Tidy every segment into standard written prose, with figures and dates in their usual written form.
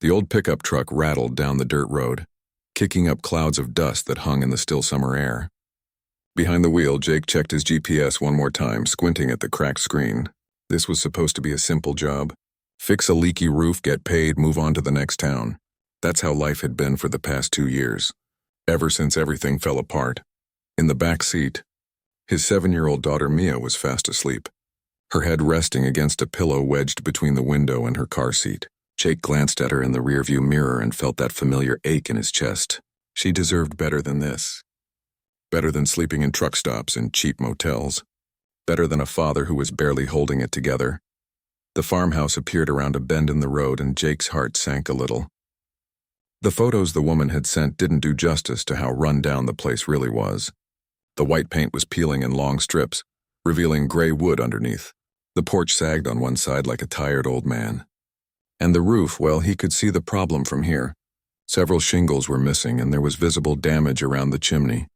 The old pickup truck rattled down the dirt road, kicking up clouds of dust that hung in the still summer air. Behind the wheel, Jake checked his GPS one more time, squinting at the cracked screen. This was supposed to be a simple job. Fix a leaky roof, get paid, move on to the next town. That's how life had been for the past 2 years, ever since everything fell apart. In the back seat, his 7-year-old daughter Mia was fast asleep, her head resting against a pillow wedged between the window and her car seat. Jake glanced at her in the rearview mirror and felt that familiar ache in his chest. She deserved better than this. Better than sleeping in truck stops and cheap motels. Better than a father who was barely holding it together. The farmhouse appeared around a bend in the road, and Jake's heart sank a little. The photos the woman had sent didn't do justice to how run down the place really was. The white paint was peeling in long strips, revealing gray wood underneath. The porch sagged on one side like a tired old man. And the roof, well, he could see the problem from here. Several shingles were missing, and there was visible damage around the chimney.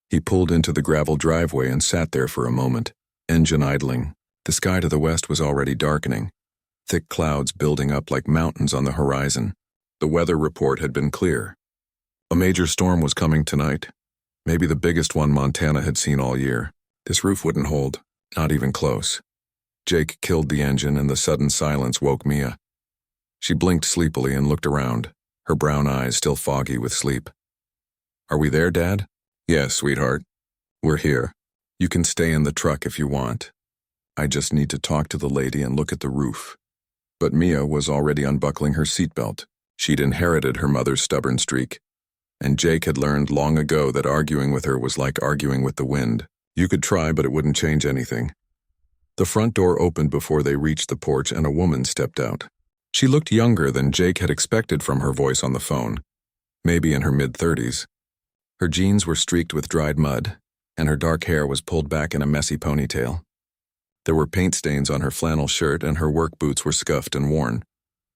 He pulled into the gravel driveway and sat there for a moment, engine idling. The sky to the west was already darkening, thick clouds building up like mountains on the horizon. The weather report had been clear. A major storm was coming tonight, maybe the biggest one Montana had seen all year. This roof wouldn't hold, not even close. Jake killed the engine, and the sudden silence woke Mia. She blinked sleepily and looked around, her brown eyes still foggy with sleep. "Are we there, Dad?" "Yes, sweetheart. We're here. You can stay in the truck if you want. I just need to talk to the lady and look at the roof." But Mia was already unbuckling her seatbelt. She'd inherited her mother's stubborn streak, and Jake had learned long ago that arguing with her was like arguing with the wind. You could try, but it wouldn't change anything. The front door opened before they reached the porch, and a woman stepped out. She looked younger than Jake had expected from her voice on the phone, maybe in her mid-30s. Her jeans were streaked with dried mud, and her dark hair was pulled back in a messy ponytail. There were paint stains on her flannel shirt, and her work boots were scuffed and worn.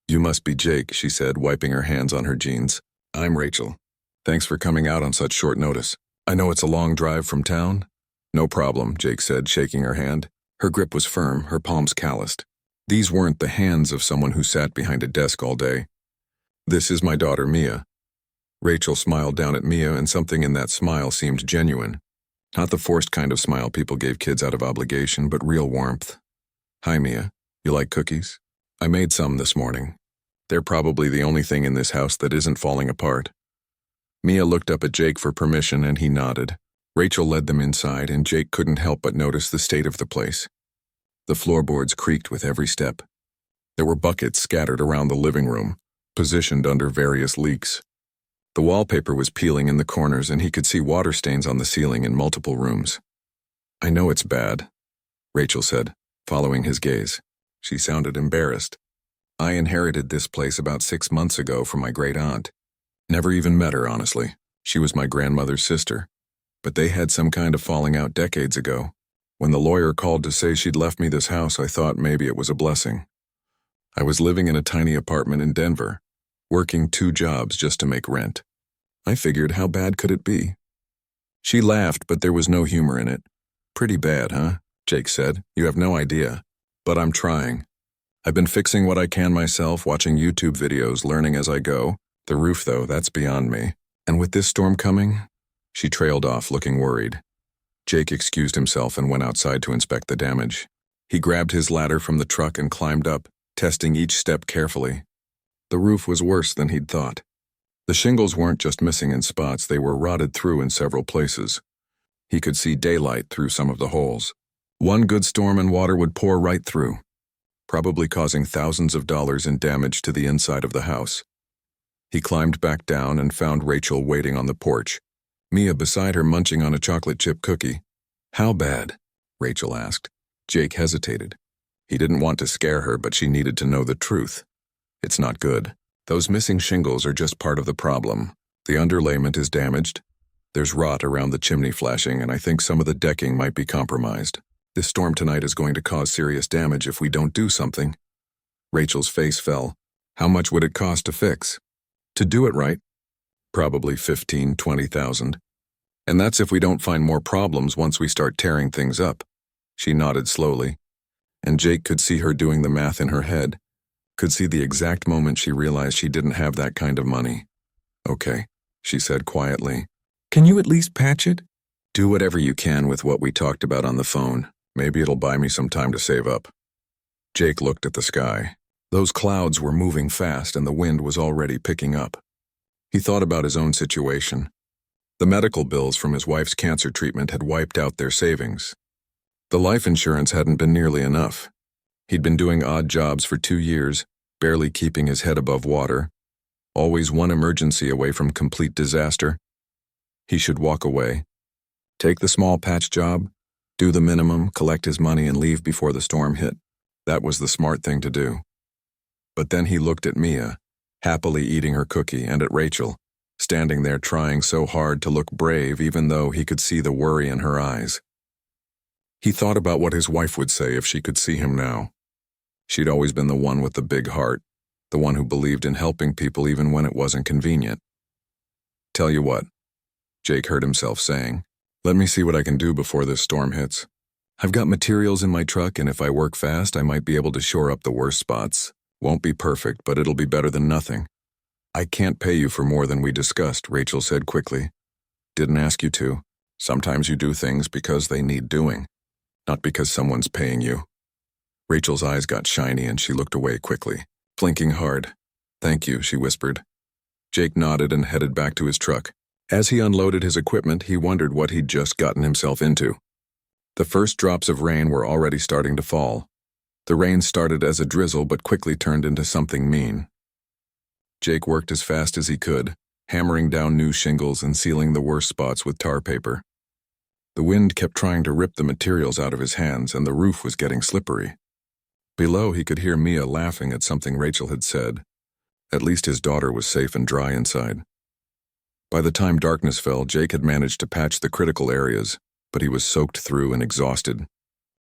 "You must be Jake," she said, wiping her hands on her jeans. "I'm Rachel. Thanks for coming out on such short notice. I know it's a long drive from town." "No problem," Jake said, shaking her hand. Her grip was firm, her palms calloused. These weren't the hands of someone who sat behind a desk all day. "This is my daughter, Mia." Rachel smiled down at Mia, and something in that smile seemed genuine. Not the forced kind of smile people gave kids out of obligation, but real warmth. "Hi, Mia. You like cookies? I made some this morning. They're probably the only thing in this house that isn't falling apart." Mia looked up at Jake for permission, and he nodded. Rachel led them inside, and Jake couldn't help but notice the state of the place. The floorboards creaked with every step. There were buckets scattered around the living room, positioned under various leaks. The wallpaper was peeling in the corners, and he could see water stains on the ceiling in multiple rooms. "I know it's bad," Rachel said, following his gaze. She sounded embarrassed. "I inherited this place about 6 months ago from my great-aunt. Never even met her, honestly. She was my grandmother's sister. But they had some kind of falling out decades ago. When the lawyer called to say she'd left me this house, I thought maybe it was a blessing. I was living in a tiny apartment in Denver, working 2 jobs just to make rent. I figured, how bad could it be?" She laughed, but there was no humor in it. "Pretty bad, huh?" Jake said. "You have no idea. But I'm trying. I've been fixing what I can myself, watching YouTube videos, learning as I go. The roof, though, that's beyond me. And with this storm coming..." She trailed off, looking worried. Jake excused himself and went outside to inspect the damage. He grabbed his ladder from the truck and climbed up, testing each step carefully. The roof was worse than he'd thought. The shingles weren't just missing in spots, they were rotted through in several places. He could see daylight through some of the holes. One good storm and water would pour right through, probably causing thousands of dollars in damage to the inside of the house. He climbed back down and found Rachel waiting on the porch, Mia beside her munching on a chocolate chip cookie. "How bad?" Rachel asked. Jake hesitated. He didn't want to scare her, but she needed to know the truth. "It's not good. Those missing shingles are just part of the problem. The underlayment is damaged. There's rot around the chimney flashing, and I think some of the decking might be compromised. This storm tonight is going to cause serious damage if we don't do something." Rachel's face fell. "How much would it cost to fix?" "To do it right? Probably 15,000, 20,000. And that's if we don't find more problems once we start tearing things up." She nodded slowly, and Jake could see her doing the math in her head. Could see the exact moment she realized she didn't have that kind of money. "Okay," she said quietly. "Can you at least patch it? Do whatever you can with what we talked about on the phone. Maybe it'll buy me some time to save up." Jake looked at the sky. Those clouds were moving fast and the wind was already picking up. He thought about his own situation. The medical bills from his wife's cancer treatment had wiped out their savings. The life insurance hadn't been nearly enough. He'd been doing odd jobs for 2 years, barely keeping his head above water, always one emergency away from complete disaster. He should walk away. Take the small patch job, do the minimum, collect his money, and leave before the storm hit. That was the smart thing to do. But then he looked at Mia, happily eating her cookie, and at Rachel, standing there trying so hard to look brave even though he could see the worry in her eyes. He thought about what his wife would say if she could see him now. She'd always been the one with the big heart, the one who believed in helping people even when it wasn't convenient. "Tell you what," Jake heard himself saying, "let me see what I can do before this storm hits. I've got materials in my truck, and if I work fast, I might be able to shore up the worst spots. Won't be perfect, but it'll be better than nothing." "I can't pay you for more than we discussed," Rachel said quickly. "Didn't ask you to. Sometimes you do things because they need doing, not because someone's paying you." Rachel's eyes got shiny and she looked away quickly, blinking hard. "Thank you," she whispered. Jake nodded and headed back to his truck. As he unloaded his equipment, he wondered what he'd just gotten himself into. The first drops of rain were already starting to fall. The rain started as a drizzle but quickly turned into something mean. Jake worked as fast as he could, hammering down new shingles and sealing the worst spots with tar paper. The wind kept trying to rip the materials out of his hands, and the roof was getting slippery. Below, he could hear Mia laughing at something Rachel had said. At least his daughter was safe and dry inside. By the time darkness fell, Jake had managed to patch the critical areas, but he was soaked through and exhausted.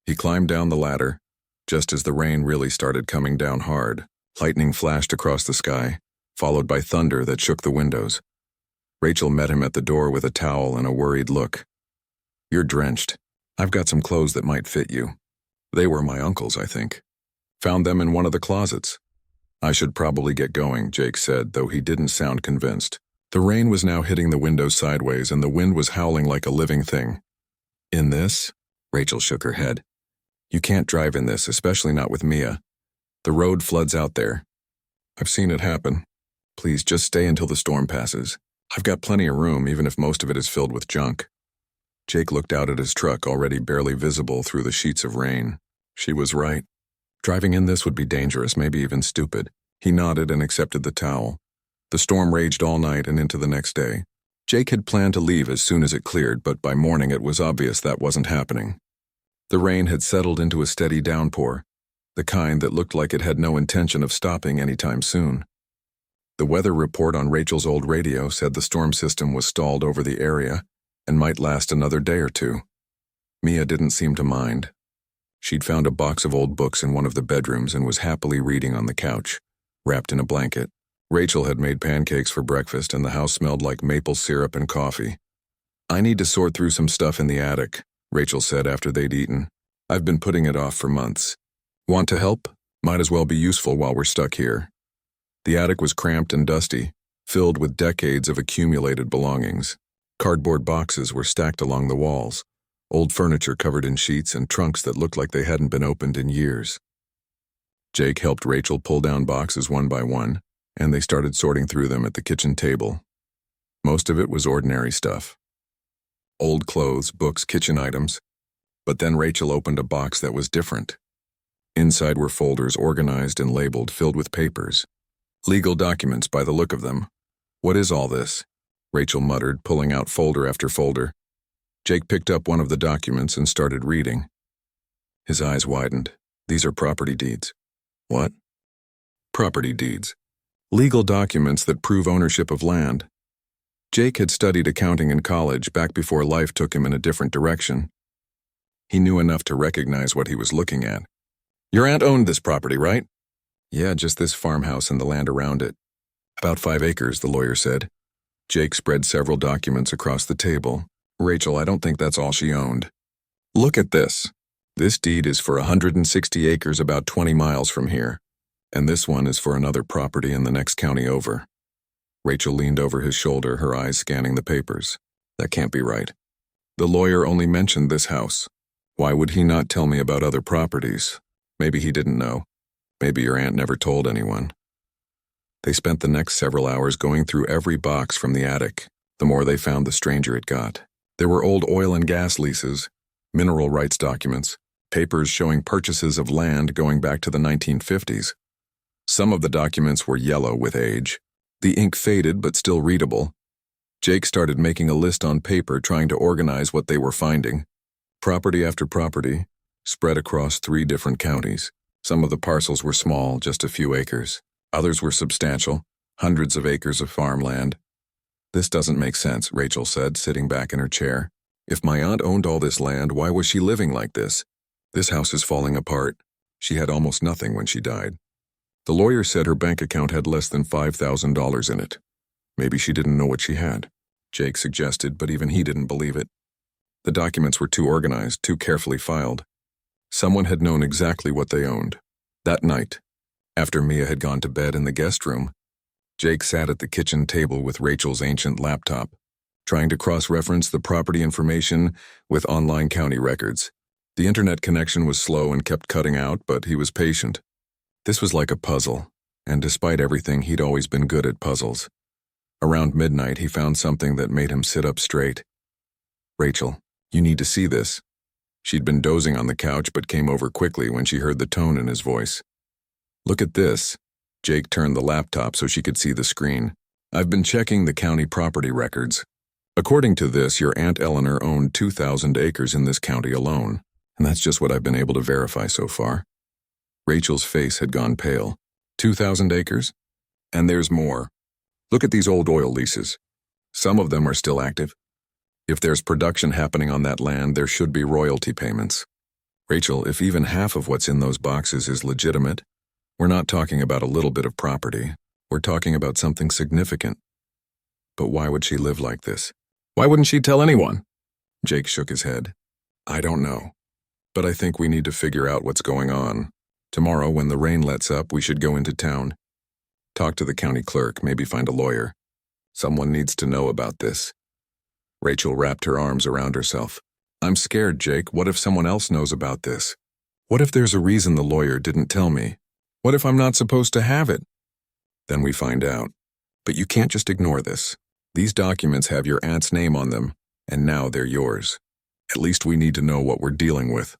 He climbed down the ladder. Just as the rain really started coming down hard, lightning flashed across the sky, followed by thunder that shook the windows. Rachel met him at the door with a towel and a worried look. "You're drenched. I've got some clothes that might fit you. They were my uncle's, I think. Found them in one of the closets." "I should probably get going," Jake said, though he didn't sound convinced. The rain was now hitting the windows sideways, and the wind was howling like a living thing. "In this?" Rachel shook her head. "You can't drive in this, especially not with Mia. The road floods out there. I've seen it happen. Please, just stay until the storm passes. I've got plenty of room, even if most of it is filled with junk." Jake looked out at his truck, already barely visible through the sheets of rain. She was right. Driving in this would be dangerous, maybe even stupid. He nodded and accepted the towel. The storm raged all night and into the next day. Jake had planned to leave as soon as it cleared, but by morning it was obvious that wasn't happening. The rain had settled into a steady downpour, the kind that looked like it had no intention of stopping anytime soon. The weather report on Rachel's old radio said the storm system was stalled over the area and might last another day or two. Mia didn't seem to mind. She'd found a box of old books in one of the bedrooms and was happily reading on the couch, wrapped in a blanket. Rachel had made pancakes for breakfast, and the house smelled like maple syrup and coffee. "I need to sort through some stuff in the attic," Rachel said after they'd eaten. "I've been putting it off for months. Want to help? Might as well be useful while we're stuck here." The attic was cramped and dusty, filled with decades of accumulated belongings. Cardboard boxes were stacked along the walls, old furniture covered in sheets, and trunks that looked like they hadn't been opened in years. Jake helped Rachel pull down boxes one by one, and they started sorting through them at the kitchen table. Most of it was ordinary stuff. Old clothes, books, kitchen items. But then Rachel opened a box that was different. Inside were folders organized and labeled, filled with papers. Legal documents by the look of them. "What is all this?" Rachel muttered, pulling out folder after folder. Jake picked up one of the documents and started reading. His eyes widened. "These are property deeds." "What?" "Property deeds. Legal documents that prove ownership of land." Jake had studied accounting in college back before life took him in a different direction. He knew enough to recognize what he was looking at. "Your aunt owned this property, right?" "Yeah, just this farmhouse and the land around it." "About 5 acres, the lawyer said." Jake spread several documents across the table. "Rachel, I don't think that's all she owned. Look at this. This deed is for 160 acres about 20 miles from here. And this one is for another property in the next county over. Rachel leaned over his shoulder, her eyes scanning the papers. That can't be right. The lawyer only mentioned this house. Why would he not tell me about other properties? Maybe he didn't know. Maybe your aunt never told anyone. They spent the next several hours going through every box from the attic. The more they found, the stranger it got. There were old oil and gas leases, mineral rights documents, papers showing purchases of land going back to the 1950s. Some of the documents were yellow with age. The ink faded but still readable. Jake started making a list on paper, trying to organize what they were finding. Property after property, spread across 3 different counties. Some of the parcels were small, just a few acres. Others were substantial, hundreds of acres of farmland. This doesn't make sense, Rachel said, sitting back in her chair. If my aunt owned all this land, why was she living like this? This house is falling apart. She had almost nothing when she died. The lawyer said her bank account had less than $5,000 in it. Maybe she didn't know what she had, Jake suggested, but even he didn't believe it. The documents were too organized, too carefully filed. Someone had known exactly what they owned. That night, after Mia had gone to bed in the guest room, Jake sat at the kitchen table with Rachel's ancient laptop, trying to cross-reference the property information with online county records. The internet connection was slow and kept cutting out, but he was patient. This was like a puzzle, and despite everything, he'd always been good at puzzles. Around midnight, he found something that made him sit up straight. "Rachel, you need to see this." She'd been dozing on the couch but came over quickly when she heard the tone in his voice. "Look at this." Jake turned the laptop so she could see the screen. "I've been checking the county property records. According to this, your Aunt Eleanor owned 2,000 acres in this county alone, and that's just what I've been able to verify so far." Rachel's face had gone pale. 2,000 acres? And there's more. Look at these old oil leases. Some of them are still active. If there's production happening on that land, there should be royalty payments. Rachel, if even half of what's in those boxes is legitimate, we're not talking about a little bit of property. We're talking about something significant. But why would she live like this? Why wouldn't she tell anyone? Jake shook his head. "I don't know. But I think we need to figure out what's going on. Tomorrow, when the rain lets up, we should go into town. Talk to the county clerk, maybe find a lawyer. Someone needs to know about this." Rachel wrapped her arms around herself. "I'm scared, Jake. What if someone else knows about this? What if there's a reason the lawyer didn't tell me? What if I'm not supposed to have it?" "Then we find out. But you can't just ignore this. These documents have your aunt's name on them, and now they're yours. At least we need to know what we're dealing with."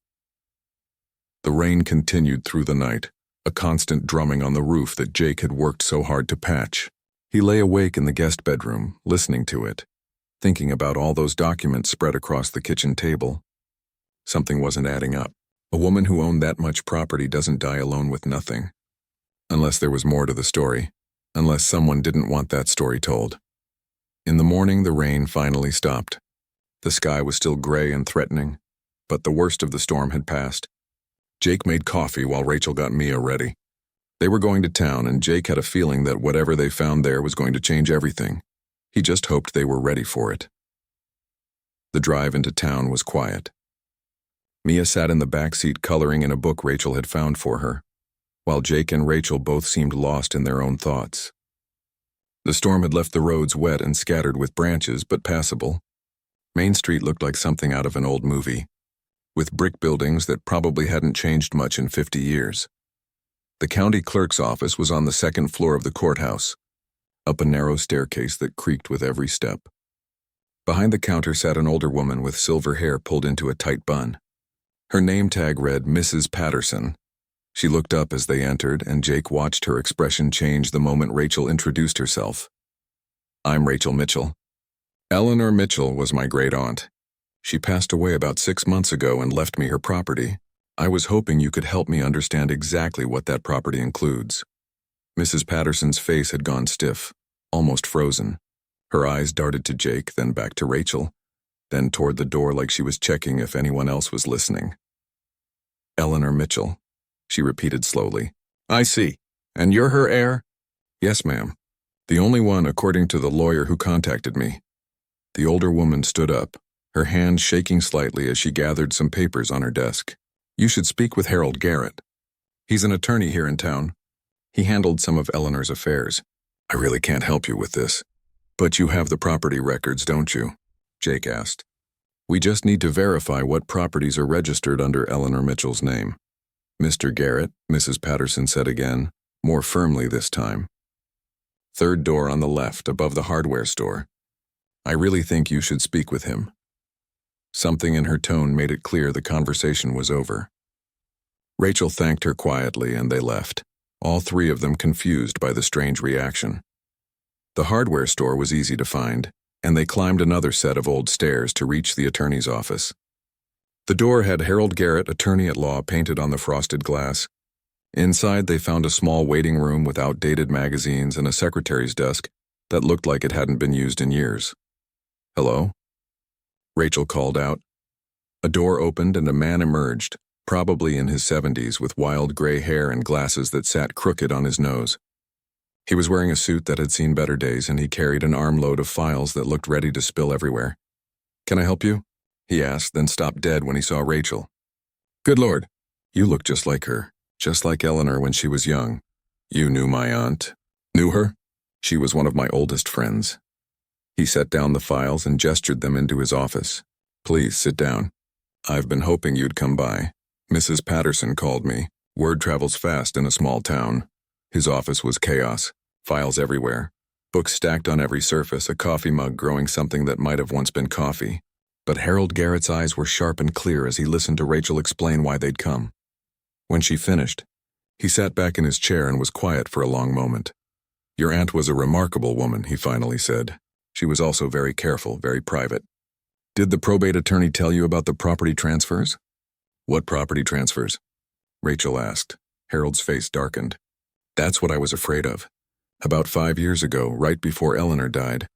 The rain continued through the night, a constant drumming on the roof that Jake had worked so hard to patch. He lay awake in the guest bedroom, listening to it, thinking about all those documents spread across the kitchen table. Something wasn't adding up. A woman who owned that much property doesn't die alone with nothing. Unless there was more to the story. Unless someone didn't want that story told. In the morning, the rain finally stopped. The sky was still gray and threatening, but the worst of the storm had passed. Jake made coffee while Rachel got Mia ready. They were going to town, and Jake had a feeling that whatever they found there was going to change everything. He just hoped they were ready for it. The drive into town was quiet. Mia sat in the back seat coloring in a book Rachel had found for her, while Jake and Rachel both seemed lost in their own thoughts. The storm had left the roads wet and scattered with branches, but passable. Main Street looked like something out of an old movie, with brick buildings that probably hadn't changed much in 50 years. The county clerk's office was on the second floor of the courthouse, up a narrow staircase that creaked with every step. Behind the counter sat an older woman with silver hair pulled into a tight bun. Her name tag read Mrs. Patterson. She looked up as they entered, and Jake watched her expression change the moment Rachel introduced herself. "I'm Rachel Mitchell. Eleanor Mitchell was my great-aunt. She passed away about 6 months ago and left me her property. I was hoping you could help me understand exactly what that property includes." Mrs. Patterson's face had gone stiff, almost frozen. Her eyes darted to Jake, then back to Rachel, then toward the door like she was checking if anyone else was listening. "Eleanor Mitchell," she repeated slowly. "I see. And you're her heir?" "Yes, ma'am. The only one according to the lawyer who contacted me." The older woman stood up, her hand shaking slightly as she gathered some papers on her desk. "You should speak with Harold Garrett. He's an attorney here in town. He handled some of Eleanor's affairs. I really can't help you with this. But you have the property records, don't you? Jake asked. We just need to verify what properties are registered under Eleanor Mitchell's name. Mr. Garrett, Mrs. Patterson said again, more firmly this time. Third door on the left, above the hardware store. I really think you should speak with him. Something in her tone made it clear the conversation was over. Rachel thanked her quietly and they left, all three of them confused by the strange reaction. The hardware store was easy to find, and they climbed another set of old stairs to reach the attorney's office. The door had Harold Garrett, attorney at law, painted on the frosted glass. Inside, they found a small waiting room with outdated magazines and a secretary's desk that looked like it hadn't been used in years. Hello? Rachel called out. A door opened and a man emerged, probably in his 70s, with wild gray hair and glasses that sat crooked on his nose. He was wearing a suit that had seen better days, and he carried an armload of files that looked ready to spill everywhere. Can I help you? He asked, then stopped dead when he saw Rachel. Good Lord, you look just like her, just like Eleanor when she was young. You knew my aunt. Knew her? She was one of my oldest friends. He set down the files and gestured them into his office. Please sit down. I've been hoping you'd come by. Mrs. Patterson called me. Word travels fast in a small town. His office was chaos, files everywhere, books stacked on every surface, a coffee mug growing something that might have once been coffee. But Harold Garrett's eyes were sharp and clear as he listened to Rachel explain why they'd come. When she finished, he sat back in his chair and was quiet for a long moment. Your aunt was a remarkable woman, he finally said. She was also very careful, very private. Did the probate attorney tell you about the property transfers? What property transfers? Rachel asked. Harold's face darkened. That's what I was afraid of. About 5 years ago, right before Eleanor died,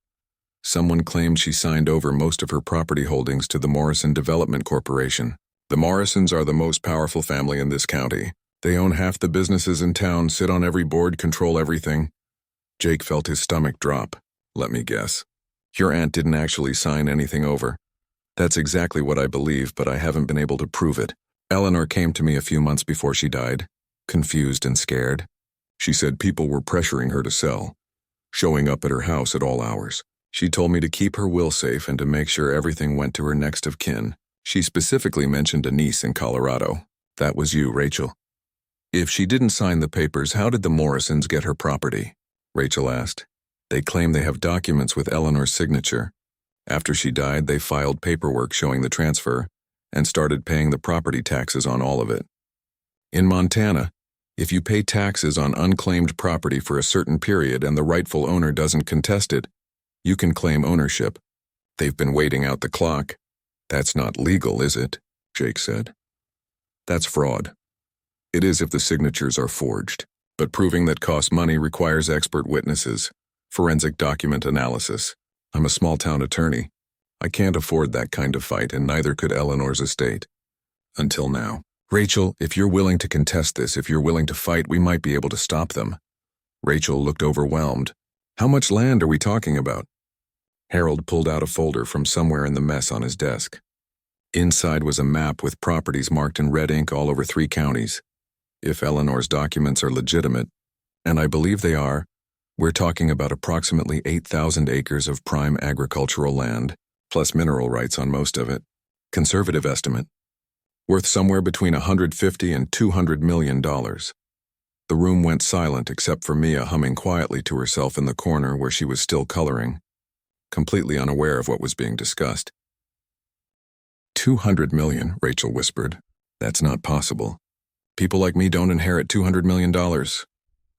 someone claimed she signed over most of her property holdings to the Morrison Development Corporation. The Morrisons are the most powerful family in this county. They own half the businesses in town, sit on every board, control everything. Jake felt his stomach drop. Let me guess. Your aunt didn't actually sign anything over. That's exactly what I believe, but I haven't been able to prove it. Eleanor came to me a few months before she died, confused and scared. She said people were pressuring her to sell, showing up at her house at all hours. She told me to keep her will safe and to make sure everything went to her next of kin. She specifically mentioned a niece in Colorado. That was you, Rachel. If she didn't sign the papers, how did the Morrisons get her property? Rachel asked. They claim they have documents with Eleanor's signature. After she died, they filed paperwork showing the transfer and started paying the property taxes on all of it. In Montana, if you pay taxes on unclaimed property for a certain period and the rightful owner doesn't contest it, you can claim ownership. They've been waiting out the clock. That's not legal, is it? Jake said. That's fraud. It is if the signatures are forged, but proving that costs money requires expert witnesses, forensic document analysis. I'm a small-town attorney. I can't afford that kind of fight, and neither could Eleanor's estate. Until now. Rachel, if you're willing to contest this, if you're willing to fight, we might be able to stop them. Rachel looked overwhelmed. How much land are we talking about? Harold pulled out a folder from somewhere in the mess on his desk. Inside was a map with properties marked in red ink all over 3 counties. If Eleanor's documents are legitimate, and I believe they are, we're talking about approximately 8,000 acres of prime agricultural land, plus mineral rights on most of it. Conservative estimate. Worth somewhere between $150 and $200 million. The room went silent except for Mia humming quietly to herself in the corner where she was still coloring, completely unaware of what was being discussed. $200 million, Rachel whispered. That's not possible. People like me don't inherit $200 million.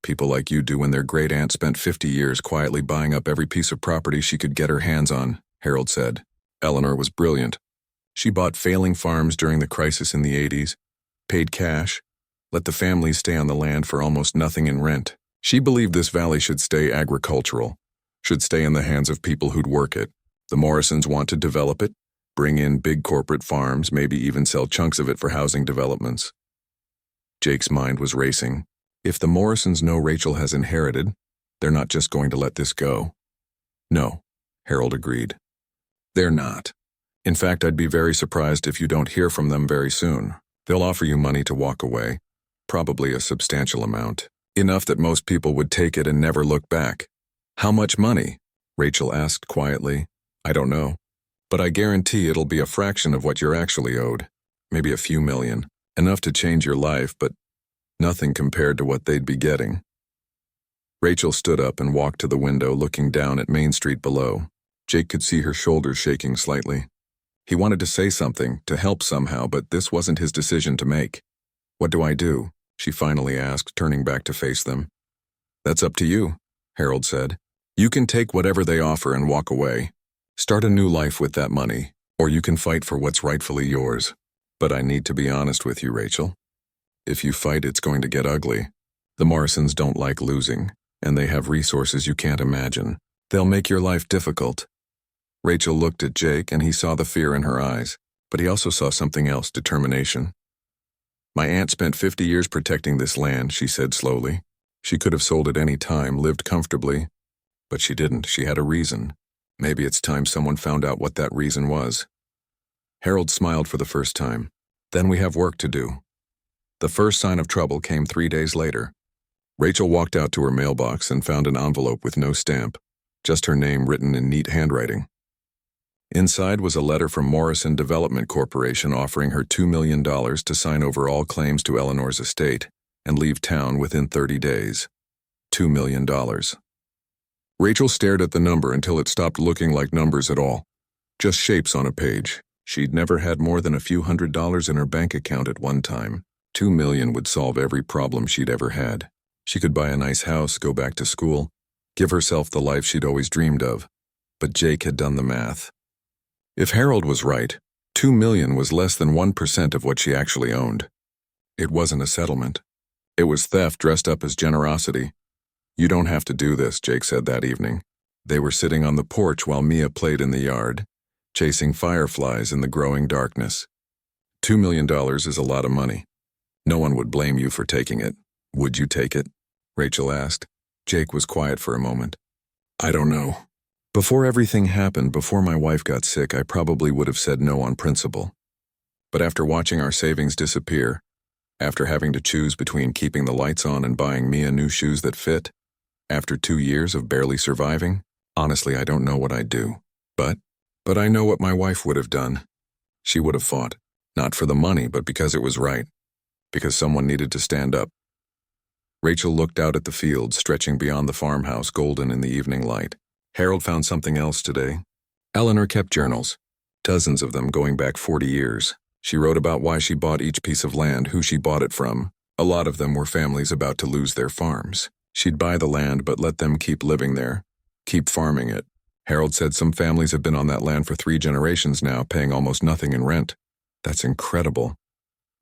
People like you do when their great aunt spent 50 years quietly buying up every piece of property she could get her hands on, Harold said. Eleanor was brilliant. She bought failing farms during the crisis in the 80s, paid cash, let the families stay on the land for almost nothing in rent. She believed this valley should stay agricultural, should stay in the hands of people who'd work it. The Morrisons want to develop it, bring in big corporate farms, maybe even sell chunks of it for housing developments. Jake's mind was racing. If the Morrisons know Rachel has inherited, they're not just going to let this go. No, Harold agreed. They're not. In fact, I'd be very surprised if you don't hear from them very soon. They'll offer you money to walk away, probably a substantial amount. Enough that most people would take it and never look back. How much money? Rachel asked quietly. I don't know. But I guarantee it'll be a fraction of what you're actually owed. Maybe a few million. Enough to change your life, but nothing compared to what they'd be getting. Rachel stood up and walked to the window, looking down at Main Street below. Jake could see her shoulders shaking slightly. He wanted to say something, to help somehow, but this wasn't his decision to make. What do I do? She finally asked, turning back to face them. That's up to you, Harold said. You can take whatever they offer and walk away. Start a new life with that money, or you can fight for what's rightfully yours. But I need to be honest with you, Rachel. If you fight, it's going to get ugly. The Morrisons don't like losing, and they have resources you can't imagine. They'll make your life difficult. Rachel looked at Jake, and he saw the fear in her eyes, but he also saw something else, determination. My aunt spent 50 years protecting this land, she said slowly. She could have sold it any time, lived comfortably, but she didn't. She had a reason. Maybe it's time someone found out what that reason was. Harold smiled for the first time. Then we have work to do. The first sign of trouble came 3 days later. Rachel walked out to her mailbox and found an envelope with no stamp, just her name written in neat handwriting. Inside was a letter from Morrison Development Corporation offering her $2 million to sign over all claims to Eleanor's estate and leave town within 30 days. $2 million. Rachel stared at the number until it stopped looking like numbers at all, just shapes on a page. She'd never had more than a few $100s in her bank account at one time. $2 million would solve every problem she'd ever had. She could buy a nice house, go back to school, give herself the life she'd always dreamed of. But Jake had done the math. If Harold was right, $2 million was less than 1% of what she actually owned. It wasn't a settlement. It was theft dressed up as generosity. You don't have to do this, Jake said that evening. They were sitting on the porch while Mia played in the yard, chasing fireflies in the growing darkness. $2 million is a lot of money. No one would blame you for taking it. Would you take it? Rachel asked. Jake was quiet for a moment. I don't know. Before everything happened, before my wife got sick, I probably would have said no on principle. But after watching our savings disappear, after having to choose between keeping the lights on and buying Mia new shoes that fit, after 2 years of barely surviving, honestly, I don't know what I'd do. But I know what my wife would have done. She would have fought, not for the money, but because it was right, because someone needed to stand up. Rachel looked out at the fields, stretching beyond the farmhouse, golden in the evening light. Harold found something else today. Eleanor kept journals, dozens of them going back 40 years. She wrote about why she bought each piece of land, who she bought it from. A lot of them were families about to lose their farms. She'd buy the land but let them keep living there, keep farming it. Harold said some families have been on that land for 3 generations now, paying almost nothing in rent. That's incredible.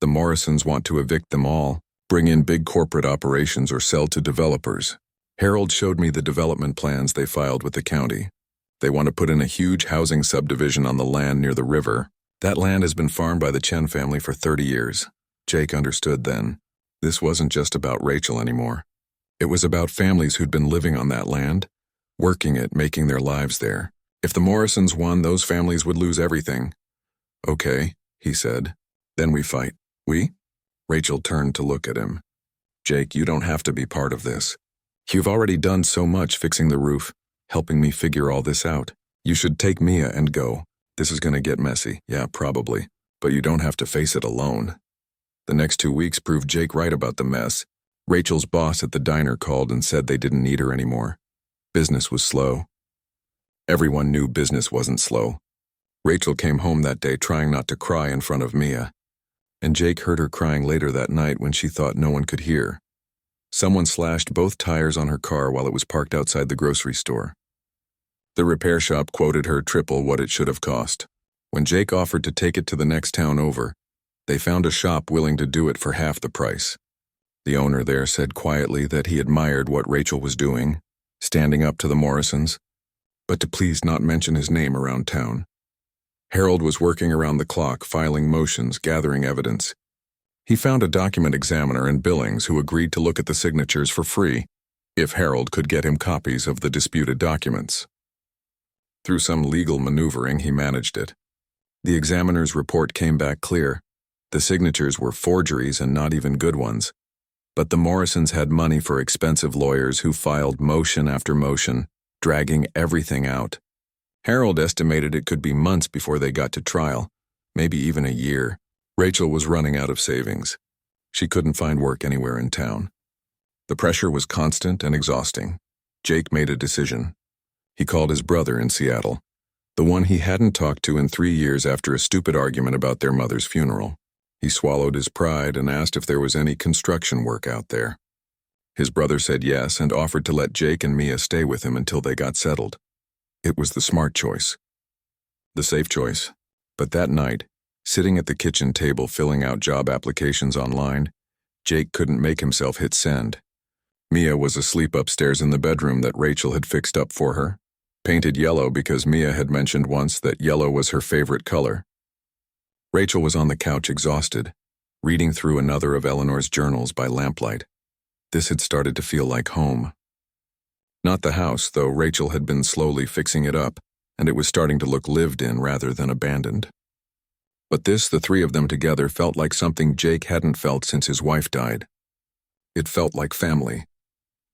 The Morrisons want to evict them all, bring in big corporate operations, or sell to developers. Harold showed me the development plans they filed with the county. They want to put in a huge housing subdivision on the land near the river. That land has been farmed by the Chen family for 30 years. Jake understood then. This wasn't just about Rachel anymore. It was about families who'd been living on that land, working it, making their lives there. If the Morrisons won, those families would lose everything. Okay, he said. Then we fight. We? Rachel turned to look at him. Jake, you don't have to be part of this. You've already done so much fixing the roof, helping me figure all this out. You should take Mia and go. This is going to get messy, yeah, probably, but you don't have to face it alone. The next 2 weeks proved Jake right about the mess. Rachel's boss at the diner called and said they didn't need her anymore. Business was slow. Everyone knew business wasn't slow. Rachel came home that day trying not to cry in front of Mia, and Jake heard her crying later that night when she thought no one could hear. Someone slashed both tires on her car while it was parked outside the grocery store. The repair shop quoted her triple what it should have cost. When Jake offered to take it to the next town over, they found a shop willing to do it for half the price. The owner there said quietly that he admired what Rachel was doing, standing up to the Morrisons, but to please not mention his name around town. Harold was working around the clock, filing motions, gathering evidence. He found a document examiner in Billings who agreed to look at the signatures for free, if Harold could get him copies of the disputed documents. Through some legal maneuvering, he managed it. The examiner's report came back clear. The signatures were forgeries and not even good ones. But the Morrisons had money for expensive lawyers who filed motion after motion, dragging everything out. Harold estimated it could be months before they got to trial, maybe even a year. Rachel was running out of savings. She couldn't find work anywhere in town. The pressure was constant and exhausting. Jake made a decision. He called his brother in Seattle, the one he hadn't talked to in 3 years after a stupid argument about their mother's funeral. He swallowed his pride and asked if there was any construction work out there. His brother said yes and offered to let Jake and Mia stay with him until they got settled. It was the smart choice. The safe choice. But that night, sitting at the kitchen table filling out job applications online, Jake couldn't make himself hit send. Mia was asleep upstairs in the bedroom that Rachel had fixed up for her, painted yellow because Mia had mentioned once that yellow was her favorite color. Rachel was on the couch exhausted, reading through another of Eleanor's journals by lamplight. This had started to feel like home. Not the house, though Rachel had been slowly fixing it up, and it was starting to look lived in rather than abandoned. But this, the three of them together, felt like something Jake hadn't felt since his wife died. It felt like family.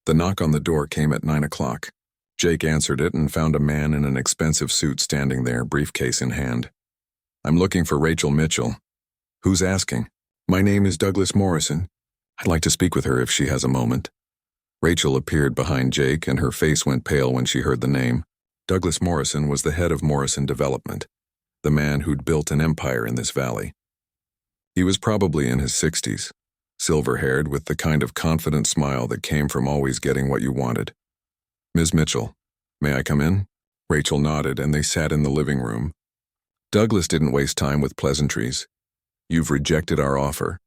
The knock on the door came at 9 o'clock. Jake answered it and found a man in an expensive suit standing there, briefcase in hand. "I'm looking for Rachel Mitchell." "Who's asking?" "My name is Douglas Morrison. I'd like to speak with her if she has a moment." Rachel appeared behind Jake, and her face went pale when she heard the name. Douglas Morrison was the head of Morrison Development, the man who'd built an empire in this valley. He was probably in his 60s, silver-haired with the kind of confident smile that came from always getting what you wanted. "Ms. Mitchell, may I come in?" Rachel nodded, and they sat in the living room. Douglas didn't waste time with pleasantries. "You've rejected our offer.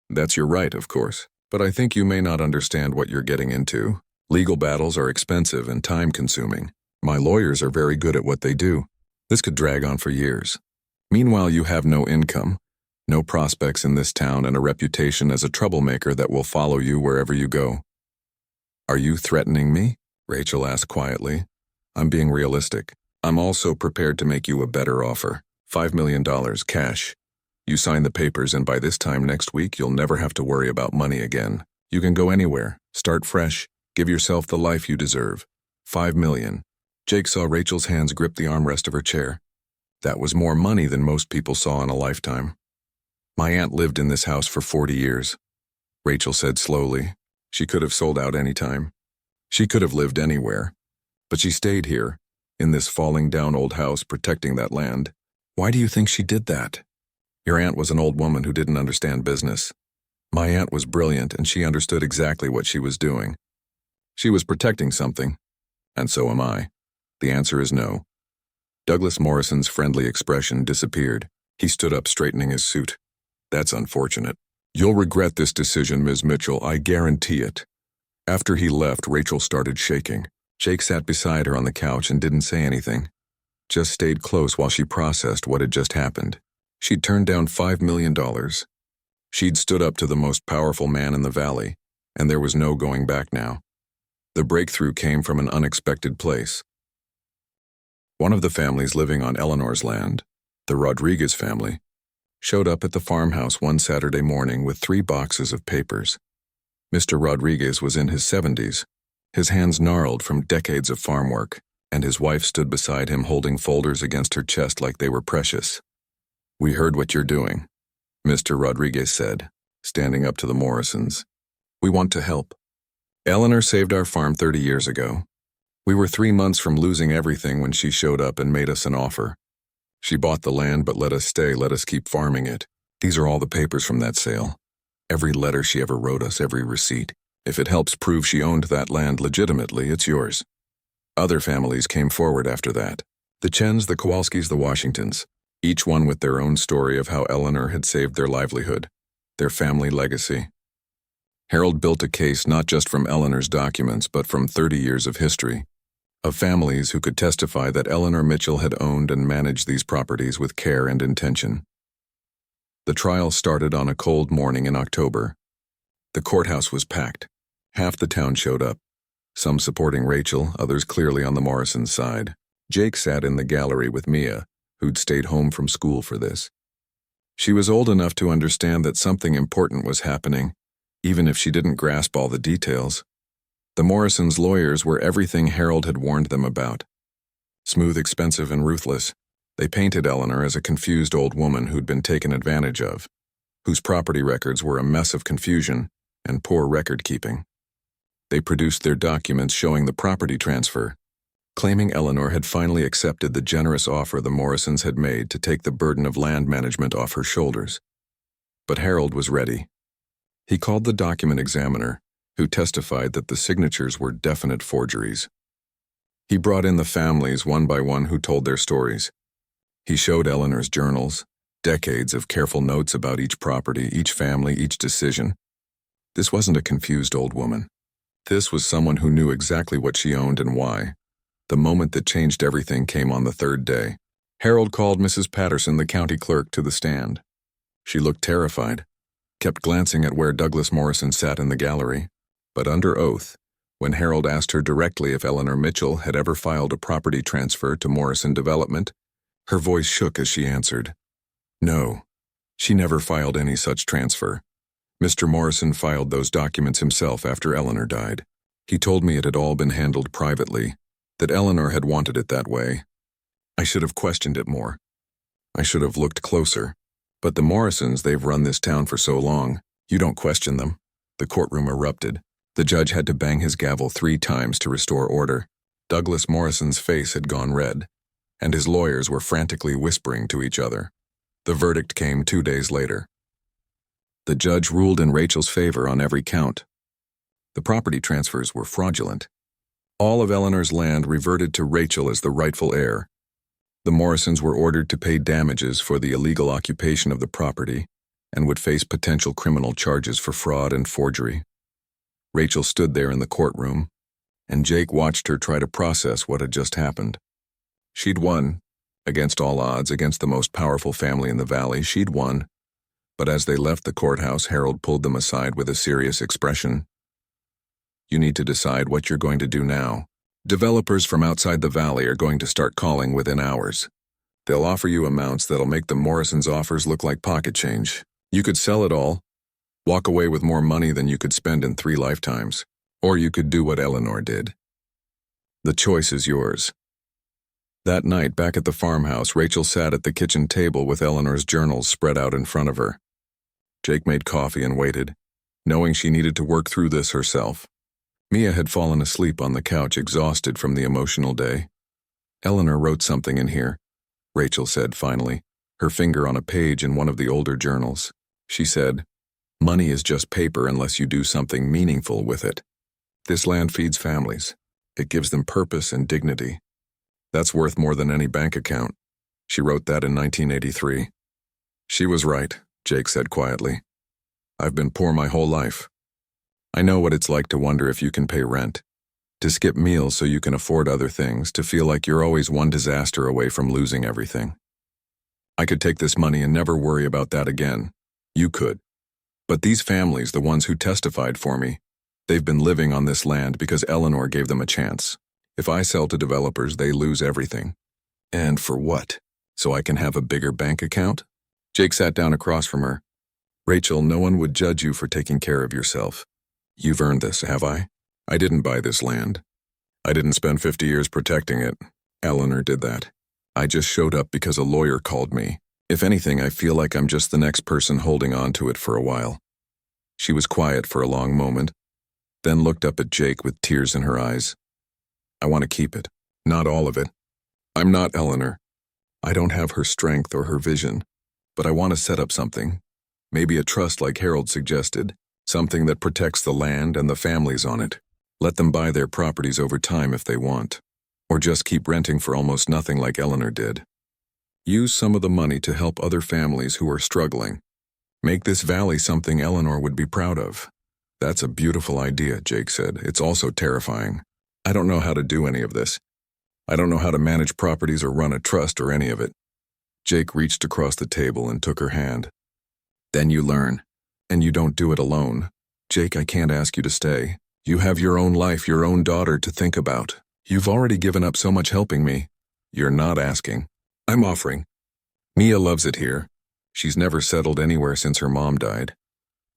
That's your right, of course, but I think you may not understand what you're getting into. Legal battles are expensive and time-consuming. My lawyers are very good at what they do. This could drag on for years. Meanwhile, you have no income, no prospects in this town, and a reputation as a troublemaker that will follow you wherever you go." "Are you threatening me?" Rachel asked quietly. "I'm being realistic. I'm also prepared to make you a better offer. $5 million cash. You sign the papers, and by this time next week, you'll never have to worry about money again. You can go anywhere, start fresh, give yourself the life you deserve. $5 million. Jake saw Rachel's hands grip the armrest of her chair. That was more money than most people saw in a lifetime. "My aunt lived in this house for 40 years. Rachel said slowly. She could have sold out any time. She could have lived anywhere. But she stayed here, in this falling-down old house, protecting that land. Why do you think she did that? Your aunt was an old woman who didn't understand business. My aunt was brilliant, and she understood exactly what she was doing. She was protecting something, and so am I. The answer is no." Douglas Morrison's friendly expression disappeared. He stood up, straightening his suit. "That's unfortunate. You'll regret this decision, Ms. Mitchell, I guarantee it." After he left, Rachel started shaking. Jake sat beside her on the couch and didn't say anything, just stayed close while she processed what had just happened. She'd turned down $5 million. She'd stood up to the most powerful man in the valley, and there was no going back now. The breakthrough came from an unexpected place. One of the families living on Eleanor's land, the Rodriguez family, showed up at the farmhouse one Saturday morning with 3 boxes of papers. Mr. Rodriguez was in his 70s, his hands gnarled from decades of farm work, and his wife stood beside him holding folders against her chest like they were precious. "We heard what you're doing," Mr. Rodriguez said, standing up to the Morrisons. "We want to help. Eleanor saved our farm 30 years ago. We were 3 months from losing everything when she showed up and made us an offer. She bought the land but let us stay, let us keep farming it. These are all the papers from that sale. Every letter she ever wrote us, every receipt. If it helps prove she owned that land legitimately, it's yours." Other families came forward after that. The Chens, the Kowalskis, the Washingtons, each one with their own story of how Eleanor had saved their livelihood, their family legacy. Harold built a case not just from Eleanor's documents, but from 30 years of history, of families who could testify that Eleanor Mitchell had owned and managed these properties with care and intention. The trial started on a cold morning in October. The courthouse was packed. Half the town showed up, some supporting Rachel, others clearly on the Morrisons' side. Jake sat in the gallery with Mia, who'd stayed home from school for this. She was old enough to understand that something important was happening, even if she didn't grasp all the details. The Morrisons' lawyers were everything Harold had warned them about. Smooth, expensive, and ruthless, they painted Eleanor as a confused old woman who'd been taken advantage of, whose property records were a mess of confusion and poor record-keeping. They produced their documents showing the property transfer, claiming Eleanor had finally accepted the generous offer the Morrisons had made to take the burden of land management off her shoulders. But Harold was ready. He called the document examiner, who testified that the signatures were definite forgeries. He brought in the families one by one who told their stories. He showed Eleanor's journals, decades of careful notes about each property, each family, each decision. This wasn't a confused old woman. This was someone who knew exactly what she owned and why. The moment that changed everything came on the third day. Harold called Mrs. Patterson, the county clerk, to the stand. She looked terrified, kept glancing at where Douglas Morrison sat in the gallery, but under oath, when Harold asked her directly if Eleanor Mitchell had ever filed a property transfer to Morrison Development, her voice shook as she answered, "No, she never filed any such transfer. Mr. Morrison filed those documents himself after Eleanor died. He told me it had all been handled privately, that Eleanor had wanted it that way. I should have questioned it more. I should have looked closer. But the Morrisons, they've run this town for so long, you don't question them." The courtroom erupted. The judge had to bang his gavel 3 times to restore order. Douglas Morrison's face had gone red, and his lawyers were frantically whispering to each other. The verdict came 2 days later. The judge ruled in Rachel's favor on every count. The property transfers were fraudulent. All of Eleanor's land reverted to Rachel as the rightful heir. The Morrisons were ordered to pay damages for the illegal occupation of the property and would face potential criminal charges for fraud and forgery. Rachel stood there in the courtroom, and Jake watched her try to process what had just happened. She'd won, against all odds, against the most powerful family in the valley. She'd won. But as they left the courthouse, Harold pulled them aside with a serious expression. "You need to decide what you're going to do now. Developers from outside the valley are going to start calling within hours. They'll offer you amounts that'll make the Morrisons' offers look like pocket change. You could sell it all, walk away with more money than you could spend in 3 lifetimes, or you could do what Eleanor did. The choice is yours." That night, back at the farmhouse, Rachel sat at the kitchen table with Eleanor's journals spread out in front of her. Jake made coffee and waited, knowing she needed to work through this herself. Mia had fallen asleep on the couch, exhausted from the emotional day. "Eleanor wrote something in here," Rachel said finally, her finger on a page in one of the older journals. She said, "Money is just paper unless you do something meaningful with it. This land feeds families. It gives them purpose and dignity. That's worth more than any bank account." She wrote that in 1983. "She was right," Jake said quietly. "I've been poor my whole life. I know what it's like to wonder if you can pay rent, to skip meals so you can afford other things, to feel like you're always one disaster away from losing everything. I could take this money and never worry about that again. You could. But these families, the ones who testified for me, they've been living on this land because Eleanor gave them a chance. If I sell to developers, they lose everything. And for what? So I can have a bigger bank account?" Jake sat down across from her. "Rachel, no one would judge you for taking care of yourself. You've earned this, have I? I didn't buy this land. I didn't spend 50 years protecting it. Eleanor did that. I just showed up because a lawyer called me. If anything, I feel like I'm just the next person holding on to it for a while." She was quiet for a long moment, then looked up at Jake with tears in her eyes. "I want to keep it. Not all of it. I'm not Eleanor. I don't have her strength or her vision, but I want to set up something. Maybe a trust like Harold suggested, something that protects the land and the families on it. Let them buy their properties over time if they want, or just keep renting for almost nothing like Eleanor did. Use some of the money to help other families who are struggling. Make this valley something Eleanor would be proud of." "That's a beautiful idea," Jake said. "It's also terrifying. I don't know how to do any of this. I don't know how to manage properties or run a trust or any of it." Jake reached across the table and took her hand. "Then you learn. And you don't do it alone. Jake, I can't ask you to stay. You have your own life, your own daughter to think about. You've already given up so much helping me." "You're not asking. I'm offering. Mia loves it here. She's never settled anywhere since her mom died.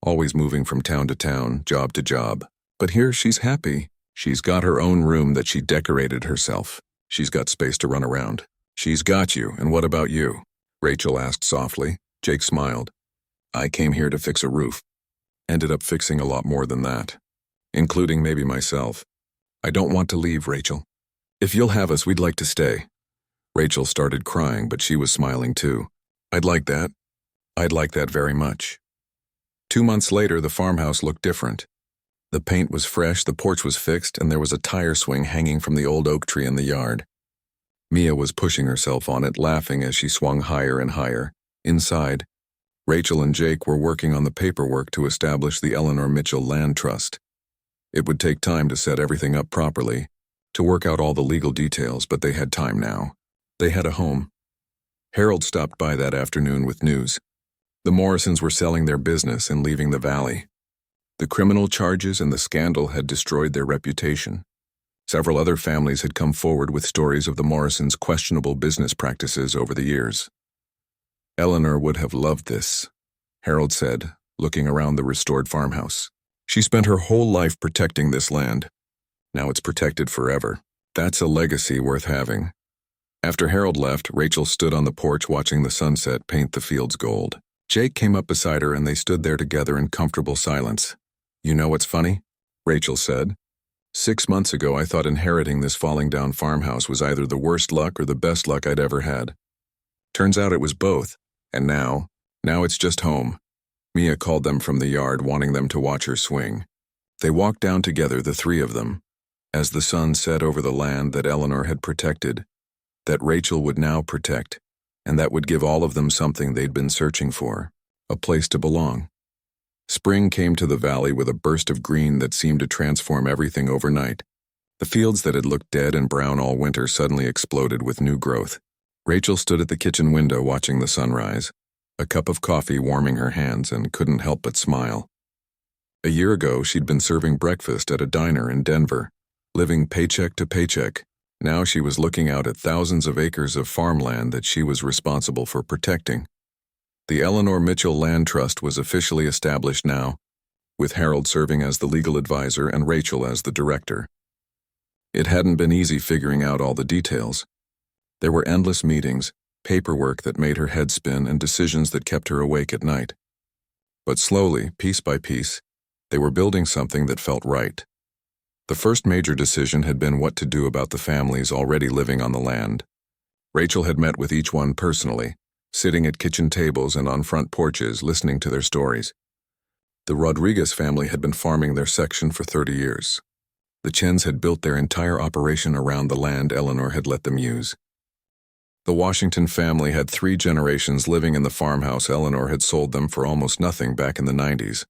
always moving from town to town, job to job. But here she's happy. She's got her own room that she decorated herself. She's got space to run around. She's got you, and what about you? Rachel asked softly. Jake smiled. I came here to fix a roof. Ended up fixing a lot more than that, including maybe myself. I don't want to leave, Rachel. If you'll have us, we'd like to stay. Rachel started crying, but she was smiling too. I'd like that. I'd like that very much. 2 months later, the farmhouse looked different. The paint was fresh, the porch was fixed, and there was a tire swing hanging from the old oak tree in the yard. Mia was pushing herself on it, laughing as she swung higher and higher. Inside, Rachel and Jake were working on the paperwork to establish the Eleanor Mitchell Land Trust. It would take time to set everything up properly, to work out all the legal details, but they had time now. They had a home. Harold stopped by that afternoon with news. The Morrisons were selling their business and leaving the valley. The criminal charges and the scandal had destroyed their reputation. Several other families had come forward with stories of the Morrisons' questionable business practices over the years. Eleanor would have loved this, Harold said, looking around the restored farmhouse. She spent her whole life protecting this land. Now it's protected forever. That's a legacy worth having. After Harold left, Rachel stood on the porch watching the sunset paint the fields gold. Jake came up beside her and they stood there together in comfortable silence. You know what's funny? Rachel said. 6 months ago, I thought inheriting this falling down farmhouse was either the worst luck or the best luck I'd ever had. Turns out it was both, and now it's just home. Mia called them from the yard, wanting them to watch her swing. They walked down together, the three of them, as the sun set over the land that Eleanor had protected, that Rachel would now protect, and that would give all of them something they'd been searching for, a place to belong. Spring came to the valley with a burst of green that seemed to transform everything overnight. The fields that had looked dead and brown all winter suddenly exploded with new growth. Rachel stood at the kitchen window watching the sunrise, a cup of coffee warming her hands, and couldn't help but smile. A year ago, she'd been serving breakfast at a diner in Denver, living paycheck to paycheck. Now she was looking out at thousands of acres of farmland that she was responsible for protecting. The Eleanor Mitchell Land Trust was officially established now, with Harold serving as the legal advisor and Rachel as the director. It hadn't been easy figuring out all the details. There were endless meetings, paperwork that made her head spin, and decisions that kept her awake at night. But slowly, piece by piece, they were building something that felt right. The first major decision had been what to do about the families already living on the land. Rachel had met with each one personally, sitting at kitchen tables and on front porches listening to their stories. The Rodriguez family had been farming their section for 30 years. The Chens had built their entire operation around the land Eleanor had let them use. The Washington family had 3 generations living in the farmhouse Eleanor had sold them for almost nothing back in the 90s.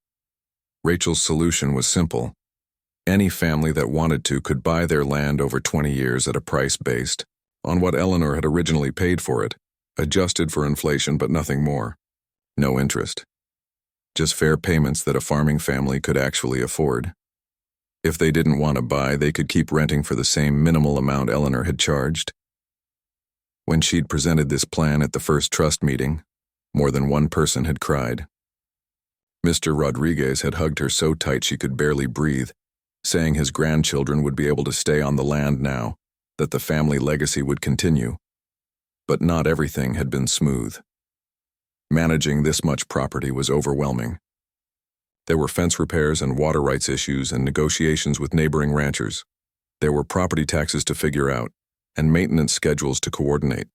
Rachel's solution was simple. Any family that wanted to could buy their land over 20 years at a price based on what Eleanor had originally paid for it, adjusted for inflation but nothing more. No interest. Just fair payments that a farming family could actually afford. If they didn't want to buy, they could keep renting for the same minimal amount Eleanor had charged. When she'd presented this plan at the first trust meeting, more than one person had cried. Mr. Rodriguez had hugged her so tight she could barely breathe, saying his grandchildren would be able to stay on the land now, that the family legacy would continue. But not everything had been smooth. Managing this much property was overwhelming. There were fence repairs and water rights issues and negotiations with neighboring ranchers. There were property taxes to figure out, and maintenance schedules to coordinate.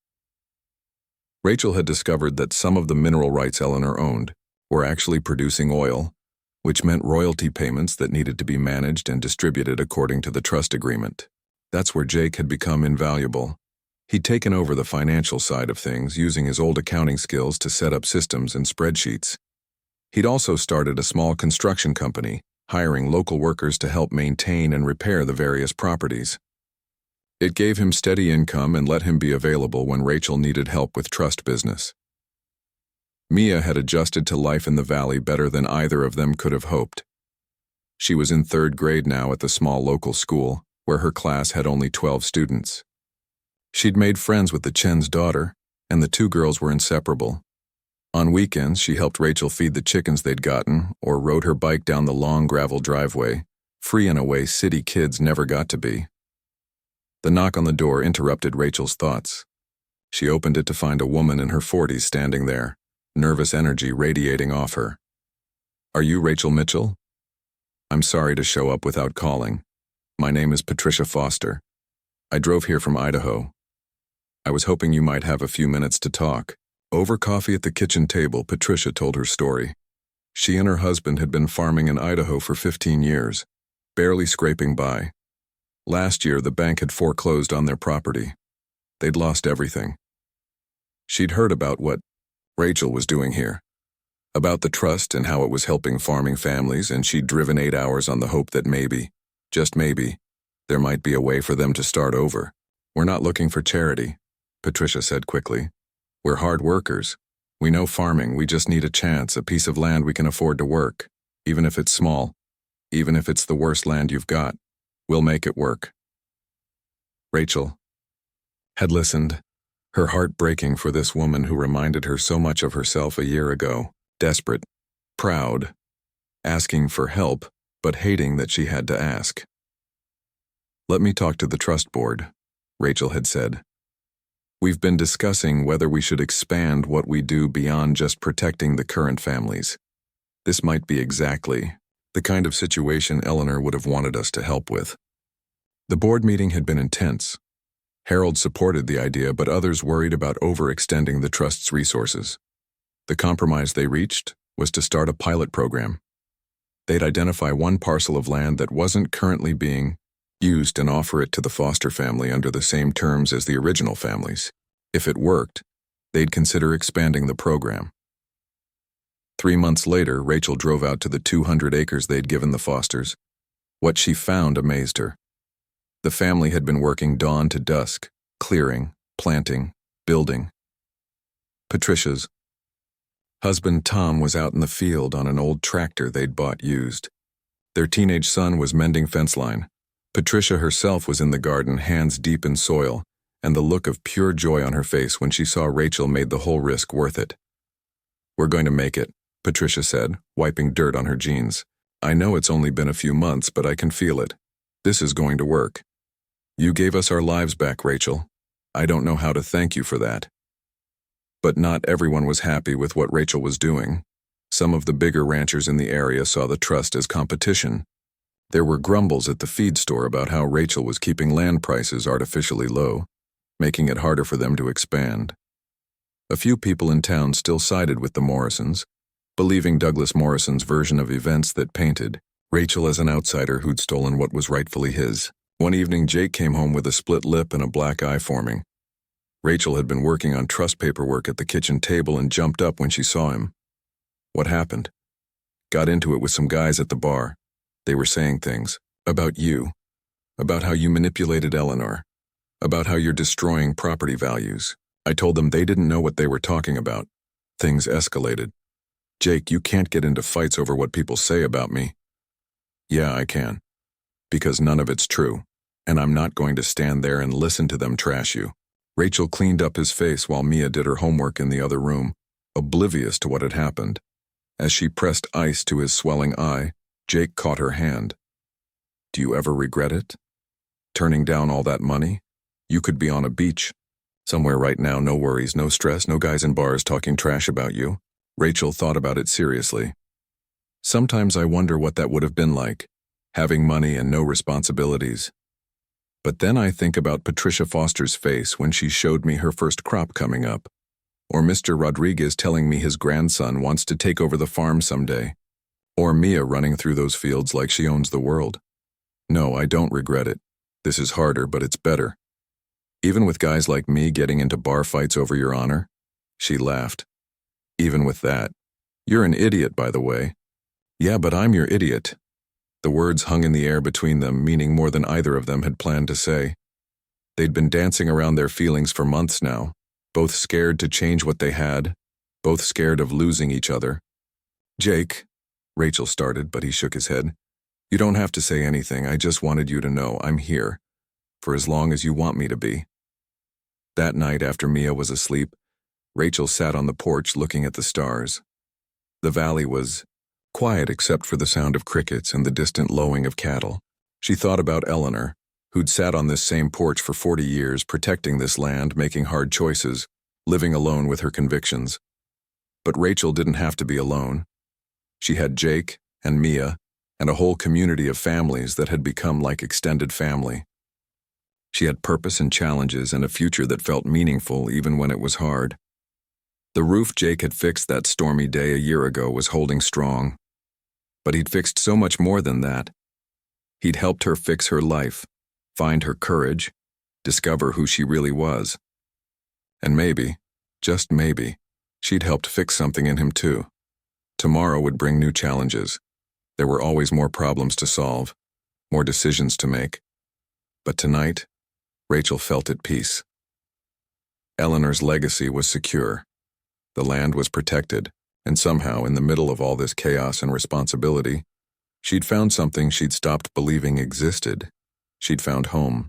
Rachel had discovered that some of the mineral rights Eleanor owned were actually producing oil, which meant royalty payments that needed to be managed and distributed according to the trust agreement. That's where Jake had become invaluable. He'd taken over the financial side of things, using his old accounting skills to set up systems and spreadsheets. He'd also started a small construction company, hiring local workers to help maintain and repair the various properties. It gave him steady income and let him be available when Rachel needed help with trust business. Mia had adjusted to life in the valley better than either of them could have hoped. She was in 3rd grade now at the small local school, where her class had only 12 students. She'd made friends with the Chen's daughter, and the 2 girls were inseparable. On weekends, she helped Rachel feed the chickens they'd gotten or rode her bike down the long gravel driveway, free in a way city kids never got to be. The knock on the door interrupted Rachel's thoughts. She opened it to find a woman in her 40s standing there, nervous energy radiating off her. "Are you Rachel Mitchell? I'm sorry to show up without calling. My name is Patricia Foster. I drove here from Idaho. I was hoping you might have a few minutes to talk." Over coffee at the kitchen table, Patricia told her story. She and her husband had been farming in Idaho for 15 years, barely scraping by. Last year, the bank had foreclosed on their property. They'd lost everything. She'd heard about what Rachel was doing here, about the trust and how it was helping farming families, and she'd driven 8 hours on the hope that maybe, just maybe, there might be a way for them to start over. "We're not looking for charity," Patricia said quickly. "We're hard workers. We know farming, we just need a chance, a piece of land we can afford to work, even if it's small, even if it's the worst land you've got. We'll make it work." Rachel had listened, her heart breaking for this woman who reminded her so much of herself a year ago, desperate, proud, asking for help, but hating that she had to ask. "Let me talk to the trust board," Rachel had said. "We've been discussing whether we should expand what we do beyond just protecting the current families. This might be exactly the kind of situation Eleanor would have wanted us to help with." The board meeting had been intense. Harold supported the idea, but others worried about overextending the trust's resources. The compromise they reached was to start a pilot program. They'd identify one parcel of land that wasn't currently being used and offer it to the Foster family under the same terms as the original families. If it worked, they'd consider expanding the program. 3 months later, Rachel drove out to the 200 acres they'd given the Fosters. What she found amazed her. The family had been working dawn to dusk, clearing, planting, building. Patricia's husband Tom was out in the field on an old tractor they'd bought used. Their teenage son was mending fence line. Patricia herself was in the garden, hands deep in soil, and the look of pure joy on her face when she saw Rachel made the whole risk worth it. "We're going to make it," Patricia said, wiping dirt on her jeans. "I know it's only been a few months, but I can feel it. This is going to work. You gave us our lives back, Rachel. I don't know how to thank you for that." But not everyone was happy with what Rachel was doing. Some of the bigger ranchers in the area saw the trust as competition. There were grumbles at the feed store about how Rachel was keeping land prices artificially low, making it harder for them to expand. A few people in town still sided with the Morrisons, believing Douglas Morrison's version of events that painted Rachel as an outsider who'd stolen what was rightfully his. One evening, Jake came home with a split lip and a black eye forming. Rachel had been working on trust paperwork at the kitchen table and jumped up when she saw him. "What happened?" "Got into it with some guys at the bar. They were saying things about you, about how you manipulated Eleanor, about how you're destroying property values. I told them they didn't know what they were talking about. Things escalated. Jake, you can't get into fights over what people say about me." "Yeah, I can. Because none of it's true, and I'm not going to stand there and listen to them trash you." Rachel cleaned up his face while Mia did her homework in the other room, oblivious to what had happened. As she pressed ice to his swelling eye, Jake caught her hand. "Do you ever regret it? Turning down all that money? You could be on a beach somewhere right now, no worries, no stress, no guys in bars talking trash about you." Rachel thought about it seriously. "Sometimes I wonder what that would have been like, having money and no responsibilities. But then I think about Patricia Foster's face when she showed me her first crop coming up, or Mr. Rodriguez telling me his grandson wants to take over the farm someday, or Mia running through those fields like she owns the world. No, I don't regret it. This is harder, but it's better. Even with guys like me getting into bar fights over your honor." She laughed. "Even with that. You're an idiot, by the way." "Yeah, but I'm your idiot." The words hung in the air between them, meaning more than either of them had planned to say. They'd been dancing around their feelings for months now, both scared to change what they had, both scared of losing each other. "Jake," Rachel started, but he shook his head. "You don't have to say anything. I just wanted you to know I'm here, for as long as you want me to be." That night after Mia was asleep, Rachel sat on the porch looking at the stars. The valley was quiet except for the sound of crickets and the distant lowing of cattle. She thought about Eleanor, who'd sat on this same porch for 40 years, protecting this land, making hard choices, living alone with her convictions. But Rachel didn't have to be alone. She had Jake and Mia and a whole community of families that had become like extended family. She had purpose and challenges and a future that felt meaningful even when it was hard. The roof Jake had fixed that stormy day a year ago was holding strong. But he'd fixed so much more than that. He'd helped her fix her life, find her courage, discover who she really was. And maybe, just maybe, she'd helped fix something in him too. Tomorrow would bring new challenges. There were always more problems to solve, more decisions to make. But tonight, Rachel felt at peace. Eleanor's legacy was secure. The land was protected, and somehow, in the middle of all this chaos and responsibility, she'd found something she'd stopped believing existed. She'd found home.